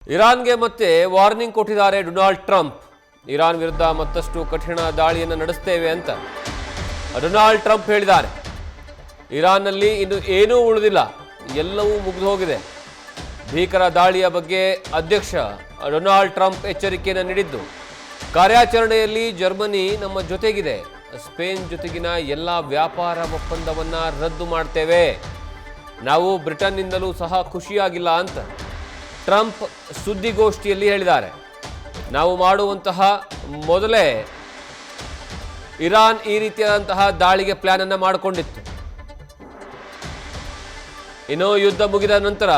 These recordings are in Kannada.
ಇರಾನ್ಗೆ ಮತ್ತೆ ವಾರ್ನಿಂಗ್ ಕೊಟ್ಟಿದ್ದಾರೆ ಡೊನಾಲ್ಡ್ ಟ್ರಂಪ್. ಇರಾನ್ ವಿರುದ್ಧ ಮತ್ತಷ್ಟು ಕಠಿಣ ದಾಳಿಯನ್ನು ನಡೆಸ್ತೇವೆ ಅಂತ ಡೊನಾಲ್ಡ್ ಟ್ರಂಪ್ ಹೇಳಿದ್ದಾರೆ. ಇರಾನ್ನಲ್ಲಿ ಇನ್ನು ಏನೂ ಉಳಿದಿಲ್ಲ, ಎಲ್ಲವೂ ಮುಗಿದು ಹೋಗಿದೆ. ಭೀಕರ ದಾಳಿಯ ಬಗ್ಗೆ ಅಧ್ಯಕ್ಷ ಡೊನಾಲ್ಡ್ ಟ್ರಂಪ್ ಎಚ್ಚರಿಕೆಯನ್ನು ನೀಡಿದ್ದು, ಕಾರ್ಯಾಚರಣೆಯಲ್ಲಿ ಜರ್ಮನಿ ನಮ್ಮ ಜೊತೆಗಿದೆ, ಸ್ಪೇನ್ ಜೊತೆಗಿನ ಎಲ್ಲ ವ್ಯಾಪಾರ ಒಪ್ಪಂದವನ್ನು ರದ್ದು ಮಾಡ್ತೇವೆ, ನಾವು ಬ್ರಿಟನ್ನಿಂದಲೂ ಸಹ ಖುಷಿಯಾಗಿಲ್ಲ ಅಂತ ಟ್ರಂಪ್ ಸುದ್ದಿಗೋಷ್ಠಿಯಲ್ಲಿ ಹೇಳಿದ್ದಾರೆ. ನಾವು ಮಾಡುವಂತಹ ಮೊದಲೇ ಇರಾನ್ ಈ ರೀತಿಯಾದಂತಹ ದಾಳಿಗೆ ಪ್ಲಾನ್ ಅನ್ನು ಮಾಡಿಕೊಂಡಿತ್ತು. ಇನ್ನು ಯುದ್ಧ ಮುಗಿದ ನಂತರ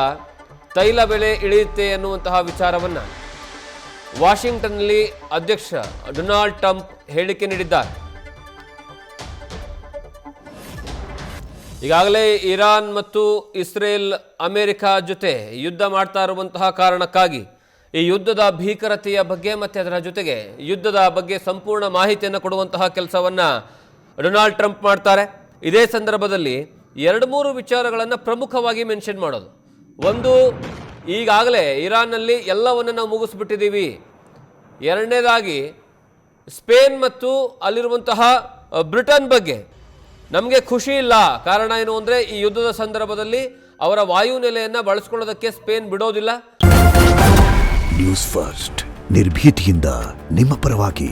ತೈಲ ಬೆಲೆ ಇಳಿಯುತ್ತೆ ಎನ್ನುವಂತಹ ವಿಚಾರವನ್ನು ವಾಷಿಂಗ್ಟನ್ನಲ್ಲಿ ಅಧ್ಯಕ್ಷ ಡೊನಾಲ್ಡ್ ಟ್ರಂಪ್ ಹೇಳಿಕೆ ನೀಡಿದ್ದಾರೆ. ಈಗಾಗಲೇ ಇರಾನ್ ಮತ್ತು ಇಸ್ರೇಲ್ ಅಮೆರಿಕ ಜೊತೆ ಯುದ್ಧ ಮಾಡ್ತಾ ಇರುವಂತಹ ಕಾರಣಕ್ಕಾಗಿ ಈ ಯುದ್ಧದ ಭೀಕರತೆಯ ಬಗ್ಗೆ ಮತ್ತು ಅದರ ಜೊತೆಗೆ ಯುದ್ಧದ ಬಗ್ಗೆ ಸಂಪೂರ್ಣ ಮಾಹಿತಿಯನ್ನು ಕೊಡುವಂತಹ ಕೆಲಸವನ್ನು ಡೊನಾಲ್ಡ್ ಟ್ರಂಪ್ ಮಾಡ್ತಾರೆ. ಇದೇ ಸಂದರ್ಭದಲ್ಲಿ 2-3 ವಿಚಾರಗಳನ್ನು ಪ್ರಮುಖವಾಗಿ ಮೆನ್ಷನ್ ಮಾಡೋದು. ಒಂದು, ಈಗಾಗಲೇ ಇರಾನ್ನಲ್ಲಿ ಎಲ್ಲವನ್ನು ನಾವು ಮುಗಿಸ್ಬಿಟ್ಟಿದ್ದೀವಿ. ಎರಡನೇದಾಗಿ ಸ್ಪೇನ್ ಮತ್ತು ಅಲ್ಲಿರುವಂತಹ ಬ್ರಿಟನ್ ಬಗ್ಗೆ ನಮಗೆ ಖುಷಿ ಇಲ್ಲ. ಕಾರಣ ಏನು ಅಂದರೆ ಈ ಯುದ್ಧದ ಸಂದರ್ಭದಲ್ಲಿ ಅವರ ವಾಯುನೆಲೆಯನ್ನು ಬಳಸ್ಕೊಳ್ಳೋದಕ್ಕೆ ಸ್ಪೇನ್ ಬಿಡೋದಿಲ್ಲ. ನ್ಯೂಸ್ ಫಸ್ಟ್, ನಿರ್ಭೀತಿಯಿಂದ ನಿಮ್ಮ ಪರವಾಗಿ.